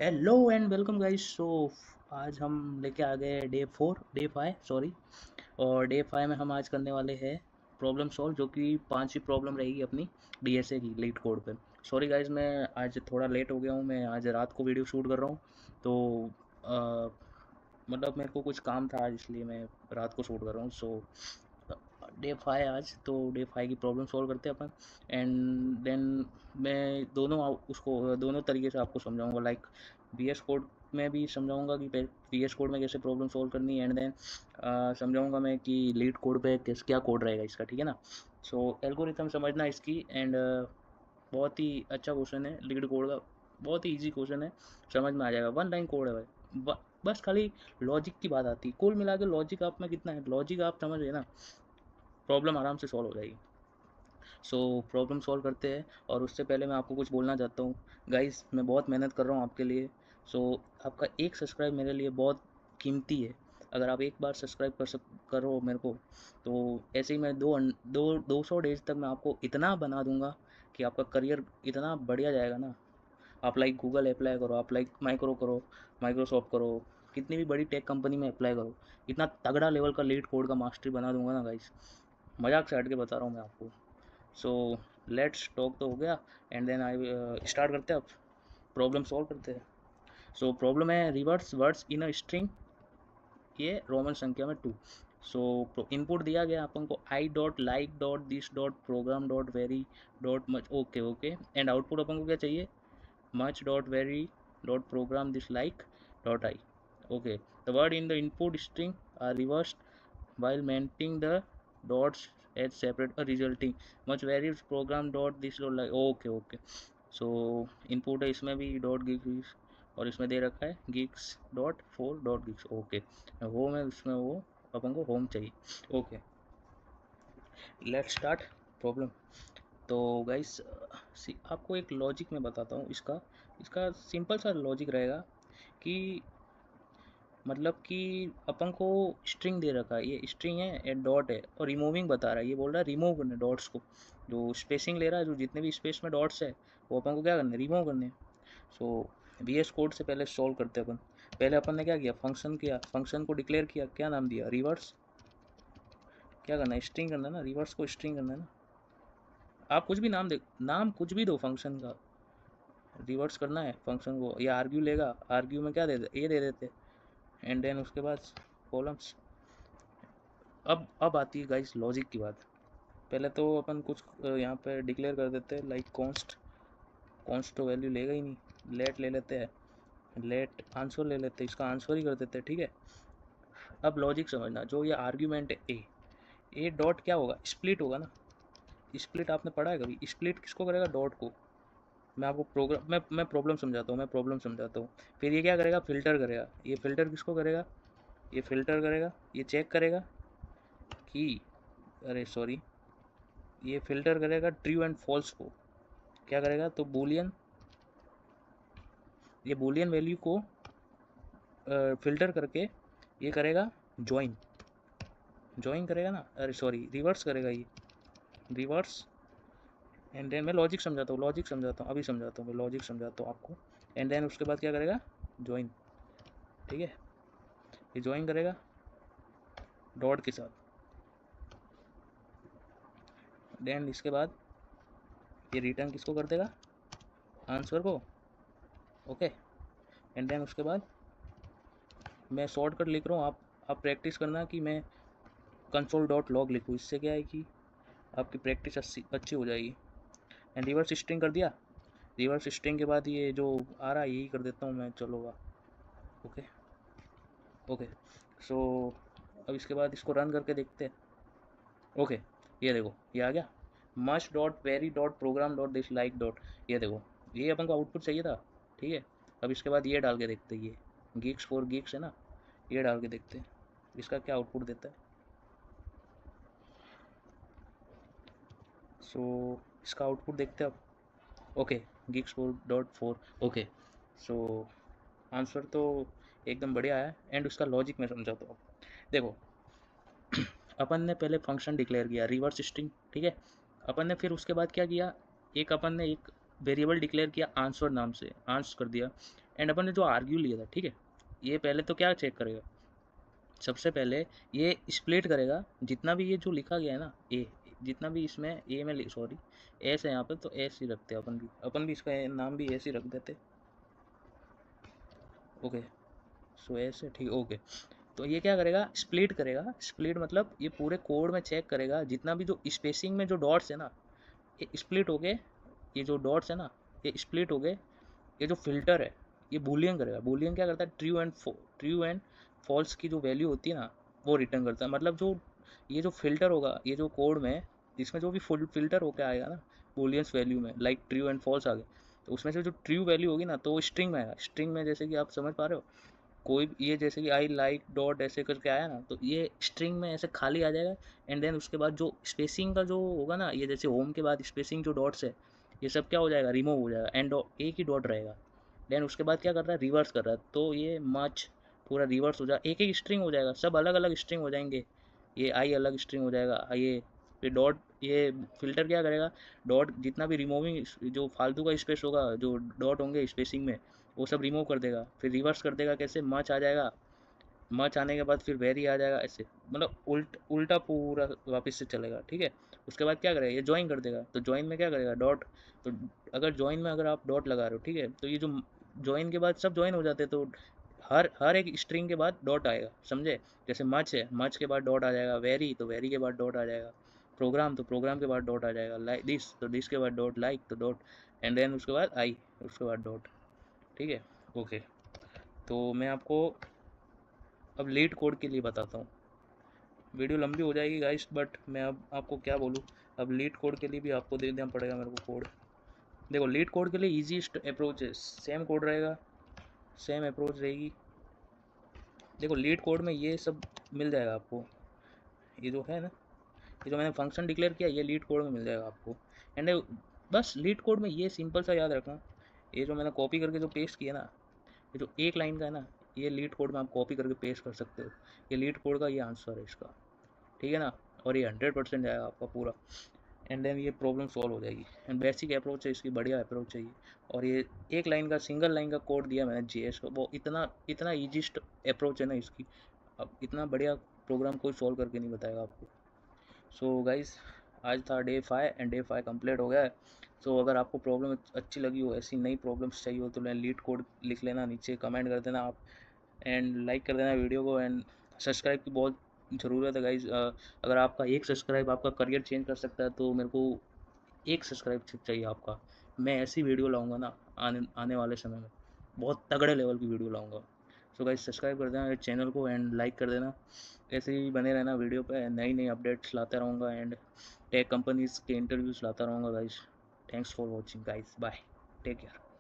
Hello and welcome guys. आज हम लेके आ गए डे 5 सॉरी। और डे 5 में हम आज करने वाले हैं प्रॉब्लम सॉल्व, जो कि 5वीं प्रॉब्लम रहेगी अपनी डीएसए की लीड कोड पे। सॉरी गाइस, मैं आज थोड़ा लेट हो गया हूँ। मैं आज रात को वीडियो शूट कर रहा हूँ, तो मतलब मेरे को कुछ काम था आज, इसलिए मैं रात को शूट कर रहा हूँ। डे 5 आज, तो डे 5 की प्रॉब्लम सॉल्व करते हैं अपन। एंड देन मैं उसको दोनों तरीके से आपको समझाऊंगा, लाइक वीएस कोड में भी समझाऊंगा कि वीएस कोड में कैसे प्रॉब्लम सॉल्व करनी है, एंड देन समझाऊंगा मैं कि लीड कोड पे क्या कोड रहेगा इसका, ठीक है ना। एल्गोरिथम समझना इसकी। एंड बहुत ही अच्छा क्वेश्चन है लीड कोड का, बहुत ही इजी क्वेश्चन है, समझ में आ जाएगा। वन लाइन कोड है भाई, बस खाली लॉजिक की बात आती है। कुल मिला के लॉजिक आप में कितना है, लॉजिक आप समझ गए ना, प्रॉब्लम आराम से सॉल्व हो जाएगी। प्रॉब्लम सॉल्व करते हैं। और उससे पहले मैं आपको कुछ बोलना चाहता हूँ गाइस, मैं बहुत मेहनत कर रहा हूँ आपके लिए। आपका एक सब्सक्राइब मेरे लिए बहुत कीमती है। अगर आप एक बार सब्सक्राइब करो मेरे को, तो ऐसे ही मैं 200 डेज तक मैं आपको इतना बना दूंगा कि आपका करियर इतना बढ़िया जाएगा ना। आप लाइक गूगल अप्लाई करो, आप लाइक माइक्रोसॉफ्ट करो, कितनी भी बड़ी टेक कंपनी में अप्लाई करो, इतना तगड़ा लेवल का लीड कोड का मास्टरी बना दूंगा ना गाइस, मजाक से हट के बता रहा हूँ मैं आपको। सो लेट्स टॉक तो हो गया, एंड देन आई स्टार्ट करते हैं। अब प्रॉब्लम सॉल्व करते हैं। प्रॉब्लम है reverse words in a string, ये रोमन संख्या में 2। इनपुट दिया गया अपन को I dot like dot this dot program dot very dot much, okay okay. And output अपन को क्या चाहिए, much dot vary dot program this like dot I, okay। The word in the input string are reversed while maintaining the dots as separate, a resulting much varies program dot this dot like, okay okay। so input है इसमें भी dot gigs, और इसमें दे रखा है gigs dot 4 dot gigs, okay. Home है उसमें, वो अपन को होम चाहिए, ओके। Let's start problem. तो गाइस आपको एक लॉजिक मैं बताता हूँ इसका। इसका सिंपल सा लॉजिक रहेगा कि मतलब कि अपन को स्ट्रिंग दे रखा है, ये स्ट्रिंग है, ये डॉट है, और रिमूविंग बता रहा है, ये बोल रहा है रिमूव करने डॉट्स को। जो स्पेसिंग ले रहा है, जो जितने भी स्पेस में डॉट्स है, वो अपन को क्या करने, रिमूव करने। सो वीएस कोड से पहले सॉल्व करते हैं अपन। पहले अपन ने क्या किया, फंक्शन किया, फंक्शन को डिक्लेयर किया, क्या नाम दिया, रिवर्स। क्या करना है, स्ट्रिंग करना है ना, रिवर्स को स्ट्रिंग करना है ना। आप कुछ भी नाम कुछ भी दो फंक्शन का, रिवर्स करना है फंक्शन को, या आर्ग्यू लेगा, आर्ग्यू में क्या दे दे, ए दे देते। एंड देन उसके बाद कॉलम्स। अब आती है गाइस लॉजिक की बात। पहले तो अपन कुछ यहाँ पे डिक्लेयर कर देते हैं, लाइक कॉन्स्ट। कॉन्स्ट तो वैल्यू लेगा ही नहीं, लेट ले लेते हैं, लेट आंसर ले लेते हैं, इसका आंसर ही कर देते हैं, ठीक है। अब लॉजिक समझना, जो ये आर्ग्यूमेंट है ए डॉट क्या होगा, स्प्लिट होगा ना। स्प्लिट आपने पढ़ा है कभी, स्प्लिट किसको करेगा, डॉट को। मैं आपको मैं प्रॉब्लम समझाता हूँ, फिर ये क्या करेगा, फ़िल्टर करेगा। ये फ़िल्टर किसको करेगा, ये फ़िल्टर करेगा, ये चेक करेगा कि, अरे सॉरी, ये फ़िल्टर करेगा ट्रू एंड फॉल्स को। क्या करेगा, तो ये बूलियन वैल्यू को फ़िल्टर करके ये करेगा ज्वाइन, करेगा ना, अरे सॉरी रिवर्स करेगा, ये रिवर्स। एंड देन मैं लॉजिक समझाता हूँ, अभी समझाता हूँ, मैं लॉजिक समझाता हूँ आपको। एंड देन उसके बाद क्या करेगा, ज्वाइन, ठीक है। ये ज्वाइन करेगा डॉट के साथ। देन इसके बाद ये रिटर्न किसको कर देगा, आंसर को, ओके। एंड देन उसके बाद मैं शॉर्टकट लिख रहा हूँ, आप प्रैक्टिस करना कि मैं कंसोल डॉट लॉग लिखूँ, इससे क्या है कि आपकी प्रैक्टिस अच्छी हो जाएगी। एंड रिवर्स स्ट्रिंग कर दिया। रिवर्स स्ट्रिंग के बाद ये जो आ रहा है यही कर देता हूँ मैं, चलोगा, ओके ओके। सो अब इसके बाद इसको रन करके देखते हैं, ओके। ये देखो ये आ गया, much dot very dot program dot this like dot, ये देखो, ये अपन को आउटपुट चाहिए था, ठीक है। अब इसके बाद ये डाल के देखते हैं, ये गिग्स फॉर गिग्स है ना, ये डाल के देखते हैं इसका क्या आउटपुट देता है। इसका आउटपुट देखते हैं अब, okay. Gigs four dot four, okay. So answer तो एकदम बढ़िया है। एंड उसका लॉजिक मैं समझाता हूँ, देखो। अपन ने पहले फंक्शन डिक्लेयर किया रिवर्स स्ट्रिंग, ठीक है। अपन ने फिर उसके बाद क्या किया, अपन ने एक वेरिएबल डिक्लेयर किया आंसर नाम से, आंसर कर दिया। एंड अपन ने जो आर्ग्यू लिया था, ठीक है, ये पहले तो क्या चेक करेगा, सबसे पहले ये स्प्लिट करेगा जितना भी ये जो लिखा गया है ना ए, जितना भी इसमें ए में सॉरी एस है यहाँ पे, तो एस ही रखते हैं अपन भी इसका नाम भी एस ही रख देते। ओके, सो एस है, ठीक, ओके। तो ये क्या करेगा, स्प्लिट करेगा, स्प्लिट मतलब ये पूरे कोड में चेक करेगा जितना भी जो स्पेसिंग में जो डॉट्स है ना, ये स्प्लिट हो गए, ये जो डॉट्स है ना ये स्प्लिट हो गए, ये जो फिल्टर है ये बूलियन करेगा। बूलियन क्या करता है, ट्रू एंड फॉल्स की जो वैल्यू होती है ना वो रिटर्न करता है। मतलब जो ये जो फिल्टर होगा, ये जो कोड में इसमें जो भी फुल फिल्टर होकर आएगा ना बूलियंस वैल्यू में, लाइक ट्रू एंड फॉल्स आ गए, तो उसमें से जो ट्रू वैल्यू होगी ना तो वो स्ट्रिंग में आएगा। स्ट्रिंग में जैसे कि आप समझ पा रहे हो, कोई ये जैसे कि आई लाइक डॉट ऐसे करके आया ना, तो ये स्ट्रिंग में ऐसे खाली आ जाएगा। एंड देन उसके बाद जो स्पेसिंग का जो होगा ना, ये जैसे होम के बाद स्पेसिंग जो डॉट्स है ये सब क्या हो जाएगा, रिमूव हो जाएगा, एंड एक ही डॉट रहेगा। देन उसके बाद क्या कर रहा है, रिवर्स कर रहा है, तो ये मच पूरा रिवर्स हो जाएगा, एक एक स्ट्रिंग हो जाएगा, सब अलग अलग स्ट्रिंग हो जाएंगे। ये आई अलग स्ट्रिंग हो जाएगा, ये डॉट, ये फिल्टर क्या करेगा, डॉट जितना भी रिमूविंग जो फालतू का स्पेस होगा, जो डॉट होंगे स्पेसिंग में, वो सब रिमूव कर देगा। फिर रिवर्स कर देगा, कैसे, मच आ जाएगा, मच आने के बाद फिर वेरी आ जाएगा, ऐसे मतलब उल्टा पूरा वापस से चलेगा, ठीक है। उसके बाद क्या करेगा, ये ज्वाइन कर देगा, तो ज्वाइन में क्या करेगा, डॉट, तो अगर ज्वाइन में अगर आप डॉट लगा रहे हो, ठीक है, तो ये जो ज्वाइन के बाद सब ज्वाइन हो जाते हैं, तो हर एक स्ट्रिंग के बाद डॉट आएगा, समझे। जैसे मच है, मच के बाद डॉट आ जाएगा, वेरी तो वेरी के बाद डॉट आ जाएगा, प्रोग्राम तो प्रोग्राम के बाद डॉट आ जाएगा, लाइक दिस तो दिस के बाद डॉट, लाइक तो डॉट, एंड देन उसके बाद आई, उसके बाद डॉट, ठीक है। ओके, तो मैं आपको अब लीड कोड के लिए बताता हूँ। वीडियो लंबी हो जाएगी गाइस, बट मैं अब आपको क्या बोलूँ, अब लीड कोड के लिए भी आपको दे देना पड़ेगा मेरे को कोड। देखो लीड कोड के लिए ईजीएस्ट अप्रोच है, सेम कोड रहेगा, सेम अप्रोच रहेगी। देखो लीड कोड में ये सब मिल जाएगा आपको, ये जो है ना, ये जो मैंने फंक्शन डिक्लेयर किया ये लीड कोड में मिल जाएगा आपको। एंड बस लीड कोड में ये सिंपल सा याद रखना, ये जो मैंने कॉपी करके जो पेस्ट किया ना, ये जो एक लाइन का है ना, ये लीड कोड में आप कॉपी करके पेस्ट कर सकते हो। ये लीड कोड का ये आंसर है इसका, ठीक है ना, और ये 100% जाएगा आपका पूरा। एंड देन ये प्रॉब्लम सॉल्व हो जाएगी। एंड बेसिक अप्रोच है इसकी, बढ़िया अप्रोच है ये। और ये एक लाइन का, सिंगल लाइन का कोड दिया मैंने जीएस को, वो इतना इतना ईजीस्ट अप्रोच है ना इसकी, अब इतना बढ़िया प्रोग्राम कोई सॉल्व करके नहीं बताएगा आपको। सो गाइस, आज था डे 5 एंड डे 5 कंप्लीट हो गया है। सो अगर आपको प्रॉब्लम अच्छी लगी हो, ऐसी नई प्रॉब्लम्स चाहिए हो, तो लीड कोड लिख लेना, नीचे कमेंट कर देना आप, एंड लाइक कर देना वीडियो को, एंड सब्सक्राइब की बहुत ज़रूरत है गाइज। अगर आपका एक सब्सक्राइब आपका करियर चेंज कर सकता है, तो मेरे को एक सब्सक्राइब चाहिए आपका। मैं ऐसी वीडियो लाऊंगा ना आने आने वाले समय में, बहुत तगड़े लेवल की वीडियो लाऊंगा। सो गाइज सब्सक्राइब कर देना चैनल को एंड लाइक कर देना, ऐसे ही बने रहना वीडियो पे, नई नई अपडेट्स लाता रहूँगा, एंड टेक कंपनीज़ के इंटरव्यूज़ लाता रहूँगा guys. Thanks for watching guys, bye, take care.